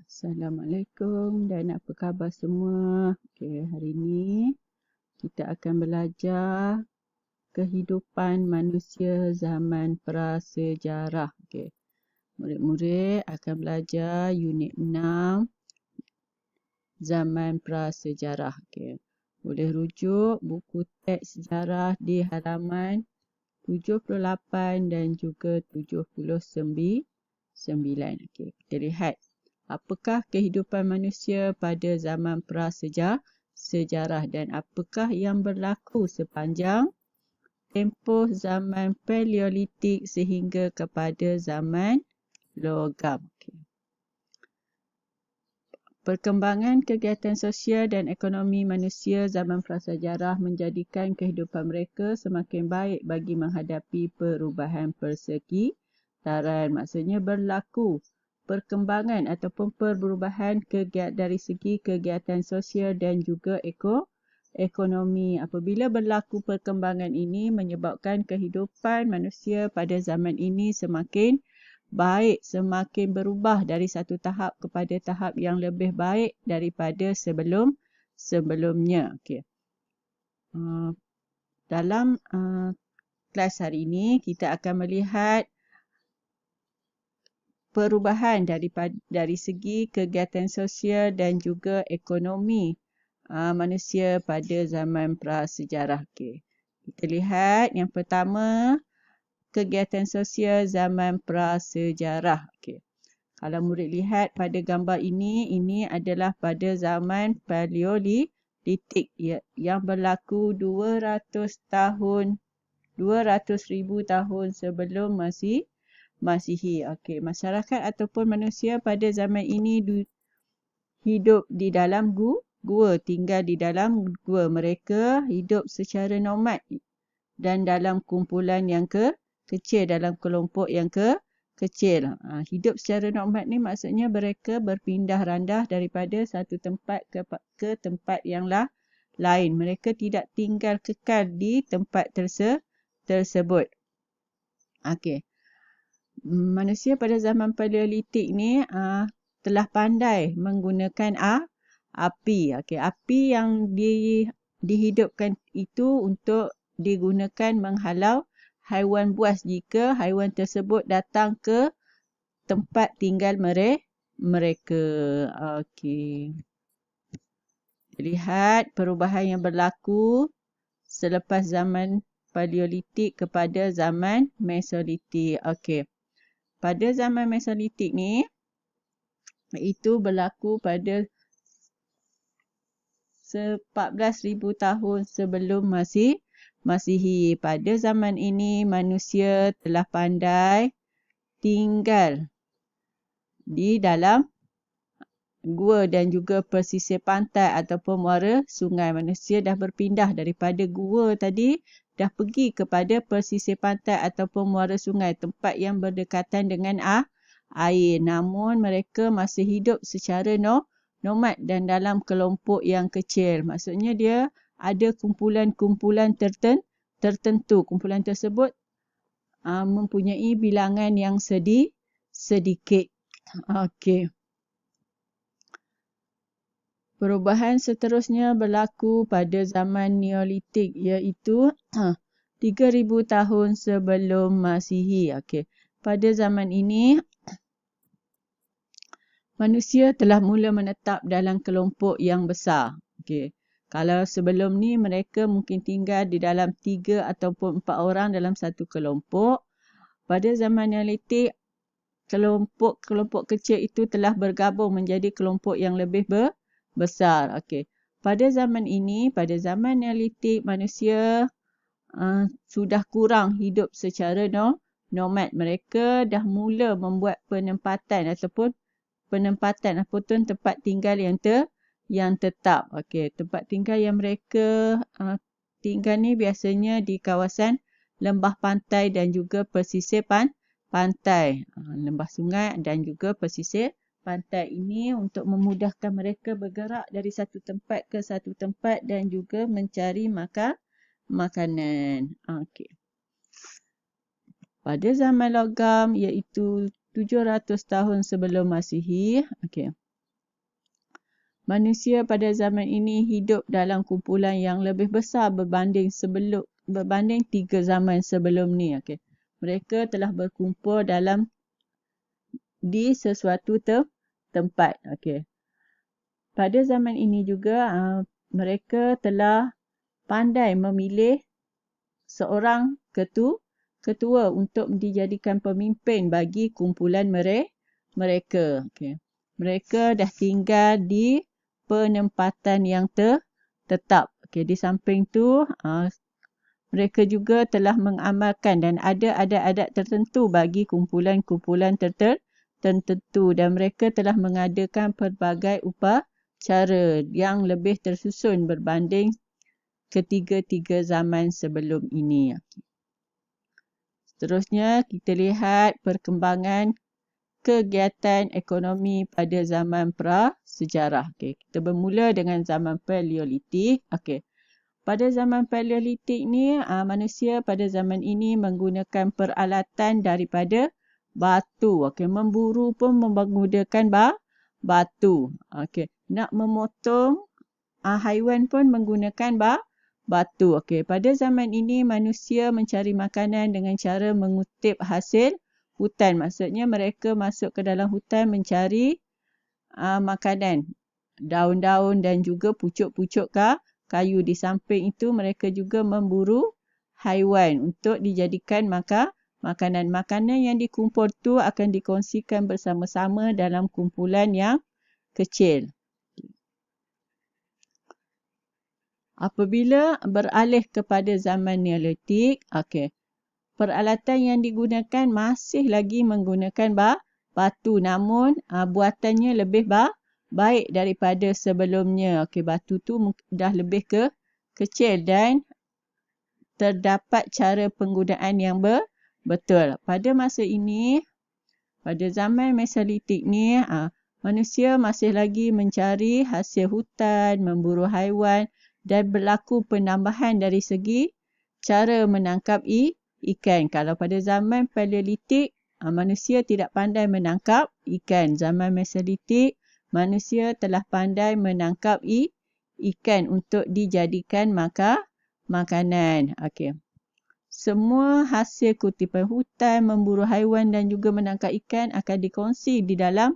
Assalamualaikum dan apa khabar semua? Hari ini kita akan belajar kehidupan manusia zaman prasejarah. Murid-murid akan belajar unit 6 zaman prasejarah. Boleh rujuk buku teks sejarah di halaman 78 dan juga 79. Kita lihat. Apakah kehidupan manusia pada zaman prasejarah dan apakah yang berlaku sepanjang tempoh zaman Paleolitik sehingga kepada zaman logam. Perkembangan kegiatan sosial dan ekonomi manusia zaman prasejarah menjadikan kehidupan mereka semakin baik bagi menghadapi perubahan persekitaran. Maksudnya berlaku perkembangan ataupun perubahan dari segi kegiatan sosial dan juga ekonomi. Apabila berlaku perkembangan ini menyebabkan kehidupan manusia pada zaman ini semakin baik, semakin berubah dari satu tahap kepada tahap yang lebih baik daripada sebelumnya. Dalam kelas hari ini kita akan melihat perubahan dari segi kegiatan sosial dan juga ekonomi manusia pada zaman prasejarah. Kita lihat yang pertama, kegiatan sosial zaman prasejarah. Kalau murid lihat pada gambar ini adalah pada zaman Paleolitik yang berlaku 200,000 tahun sebelum Masihi. Masyarakat ataupun manusia pada zaman ini hidup di dalam gua, tinggal di dalam gua. Mereka hidup secara nomad dan dalam kumpulan yang kecil, dalam kelompok yang kecil. Hidup secara nomad ni maksudnya mereka berpindah randah daripada satu tempat ke tempat yang lain. Mereka tidak tinggal kekal di tempat tersebut. Manusia pada zaman Paleolitik ni telah pandai menggunakan api. Api yang dihidupkan itu untuk digunakan menghalau haiwan buas jika haiwan tersebut datang ke tempat tinggal mereka. Lihat perubahan yang berlaku selepas zaman Paleolitik kepada zaman Mesolitik. Pada zaman Mesolitik ni, itu berlaku pada 14,000 tahun sebelum Masihi. Pada zaman ini, manusia telah pandai tinggal di dalam gua dan juga pesisir pantai ataupun muara sungai. Manusia dah berpindah daripada gua tadi, dah pergi kepada pesisir pantai ataupun muara sungai, tempat yang berdekatan dengan air. Namun mereka masih hidup secara nomad dan dalam kelompok yang kecil. Maksudnya dia ada kumpulan-kumpulan tertentu. Kumpulan tersebut mempunyai bilangan yang sedikit. Perubahan seterusnya berlaku pada zaman Neolitik, iaitu 3,000 tahun sebelum Masihi. Pada zaman ini, manusia telah mula menetap dalam kelompok yang besar. Kalau sebelum ni mereka mungkin tinggal di dalam 3 ataupun 4 orang dalam satu kelompok. Pada zaman Neolitik, kelompok kecil itu telah bergabung menjadi kelompok yang lebih besar. Pada zaman ini, pada zaman Neolitik, manusia sudah kurang hidup secara nomad. Mereka dah mula membuat penempatan ataupun tempat tinggal yang tetap. Tempat tinggal yang mereka tinggal ni biasanya di kawasan lembah pantai dan juga pesisir pantai. Lembah sungai dan juga pesisir pantai ini untuk memudahkan mereka bergerak dari satu tempat ke satu tempat dan juga mencari makanan. Pada zaman logam iaitu 700 tahun sebelum Masihi, manusia pada zaman ini hidup dalam kumpulan yang lebih besar berbanding 3 zaman sebelum ni. Okay. Mereka telah berkumpul di sesuatu tempat. Okay. Pada zaman ini juga mereka telah pandai memilih seorang ketua untuk dijadikan pemimpin bagi kumpulan mereka. Okay. Mereka dah tinggal di penempatan yang tetap. Okay, di samping tu, mereka juga telah mengamalkan dan ada adat-adat tertentu bagi kumpulan-kumpulan tertentu dan mereka telah mengadakan pelbagai upacara yang lebih tersusun berbanding ketiga-tiga zaman sebelum ini. Seterusnya, kita lihat perkembangan kegiatan ekonomi pada zaman prasejarah. Okay. Kita bermula dengan zaman Paleolitik. Okay. Pada zaman Paleolitik ni, manusia pada zaman ini menggunakan peralatan daripada batu. Okay. Memburu pun menggunakan batu. Okay. Nak memotong haiwan pun menggunakan batu. Okay. Pada zaman ini, manusia mencari makanan dengan cara mengutip hasil hutan. Maksudnya mereka masuk ke dalam hutan mencari makanan. Daun-daun dan juga pucuk-pucuk kayu. Di samping itu mereka juga memburu haiwan untuk dijadikan makanan. Makanan yang dikumpul tu akan dikongsikan bersama-sama dalam kumpulan yang kecil. Apabila beralih kepada zaman Neolitik, peralatan yang digunakan masih lagi menggunakan batu, namun buatannya lebih baik daripada sebelumnya. Batu tu dah lebih kecil dan terdapat cara penggunaan yang betul. Pada masa ini, pada zaman Mesolitik ni, manusia masih lagi mencari hasil hutan, memburu haiwan dan berlaku penambahan dari segi cara menangkap ikan. Kalau pada zaman Paleolitik, manusia tidak pandai menangkap ikan. Zaman Mesolitik, manusia telah pandai menangkap ikan untuk dijadikan makanan. Semua hasil kutipan hutan, memburu haiwan dan juga menangkap ikan akan dikongsi di dalam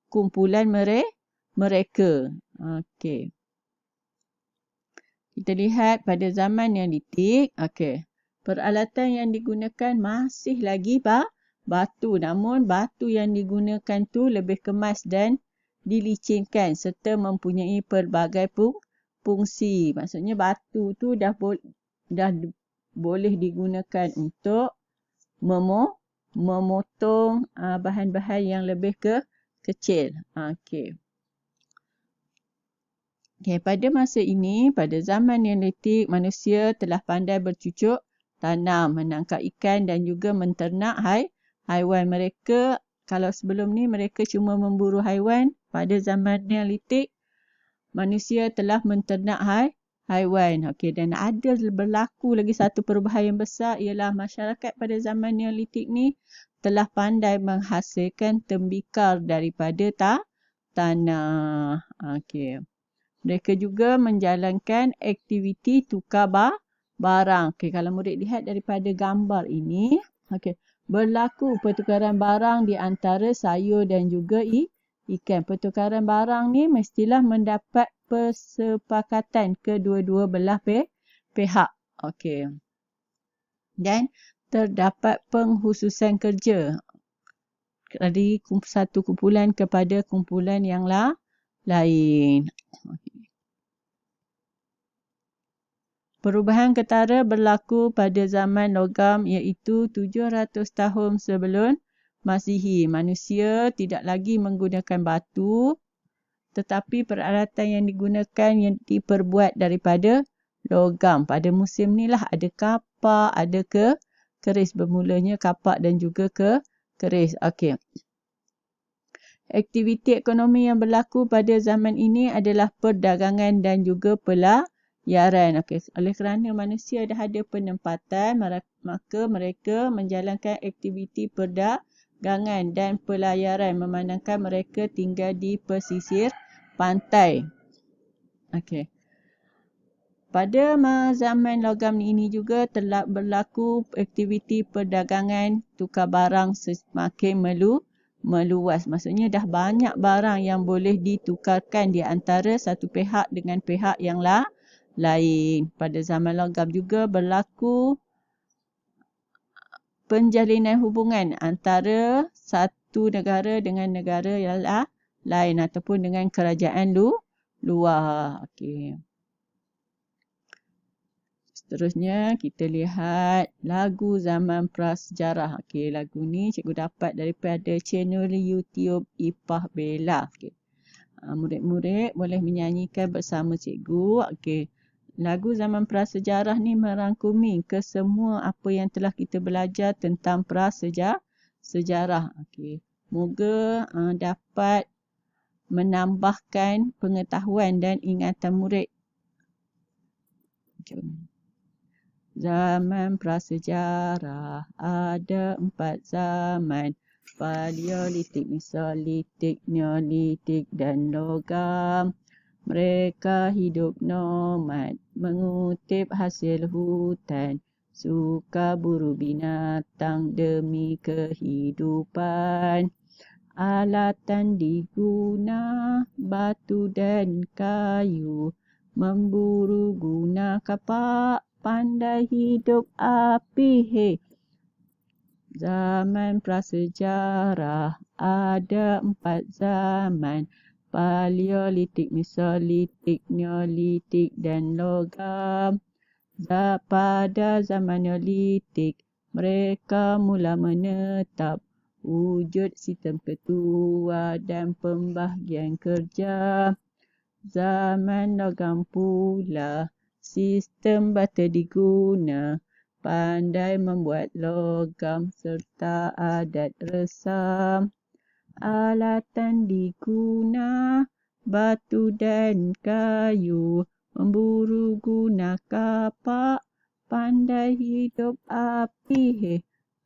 kumpulan mereka. Kita lihat pada zaman Neolitik, peralatan yang digunakan masih lagi batu. Namun batu yang digunakan tu lebih kemas dan dilicinkan serta mempunyai pelbagai fungsi. Maksudnya batu tu dah boleh digunakan untuk memotong bahan-bahan yang lebih kecil. Pada masa ini, pada zaman Neolitik, manusia telah pandai bercucuk tanam, menangkap ikan dan juga menternak haiwan. Mereka, kalau sebelum ni mereka cuma memburu haiwan, pada zaman Neolitik, manusia telah menternak haiwan. Dan ada berlaku lagi satu perubahan yang besar ialah masyarakat pada zaman Neolitik ni telah pandai menghasilkan tembikar daripada tanah. Mereka juga menjalankan aktiviti tukar barang. Kalau murid lihat daripada gambar ini, berlaku pertukaran barang di antara sayur dan juga ikan. Pertukaran barang ni mestilah mendapat persepakatan kedua-dua belah pihak. Dan terdapat penghususan kerja dari satu kumpulan kepada kumpulan yang lain. Perubahan ketara berlaku pada zaman logam iaitu 700 tahun sebelum Masihi. Manusia tidak lagi menggunakan batu tetapi peralatan yang digunakan yang diperbuat daripada logam. Pada musim ni lah ada kapak, ada keris. Bermulanya kapak dan juga keris. Aktiviti ekonomi yang berlaku pada zaman ini adalah perdagangan dan juga pelayaran. Oleh kerana manusia dah ada penempatan, maka mereka menjalankan aktiviti perdagangan dan pelayaran memandangkan mereka tinggal di pesisir pantai. Okey. Pada zaman logam ini juga telah berlaku aktiviti perdagangan tukar barang semakin meluas. Maksudnya dah banyak barang yang boleh ditukarkan di antara satu pihak dengan pihak yang lain. Pada zaman logam juga berlaku penjalinan hubungan antara satu negara dengan negara yang lain ataupun dengan kerajaan luar. Okey. Seterusnya kita lihat lagu zaman prasejarah. Okey, lagu ni cikgu dapat daripada channel YouTube Ipah Bella. Okey. Murid-murid boleh menyanyikan bersama cikgu. Okey. Lagu zaman prasejarah ni merangkumi kesemua apa yang telah kita belajar tentang prasejarah. Okey. Moga dapat menambahkan pengetahuan dan ingatan murid. Jom. Zaman prasejarah ada 4 zaman. Paleolitik, Mesolitik, Neolitik dan logam. Mereka hidup nomad, mengutip hasil hutan, suka buru binatang demi kehidupan. Alatan diguna batu dan kayu, memburu guna kapak, pandai hidup api. Zaman prasejarah ada 4 zaman. Paleolitik, Mesolitik, Neolitik dan logam. Pada zaman Neolitik, mereka mula menetap wujud sistem ketua dan pembahagian kerja. Zaman logam pula, sistem bata diguna, pandai membuat logam serta adat resam. Alatan diguna, batu dan kayu, memburu guna kapak, pandai hidup api.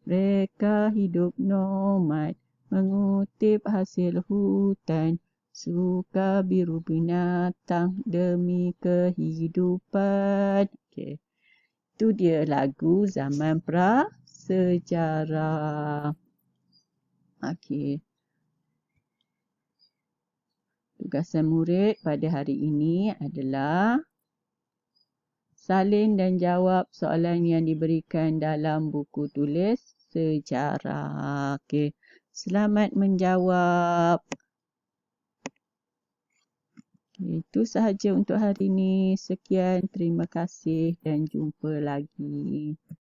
Mereka hidup nomad, mengutip hasil hutan, suka biru binatang demi kehidupan. Okey. Itu dia lagu zaman prasejarah. Okey. Tugasan murid pada hari ini adalah salin dan jawab soalan yang diberikan dalam buku tulis sejarah. Okey. Selamat menjawab. Itu sahaja untuk hari ini. Sekian, terima kasih dan jumpa lagi.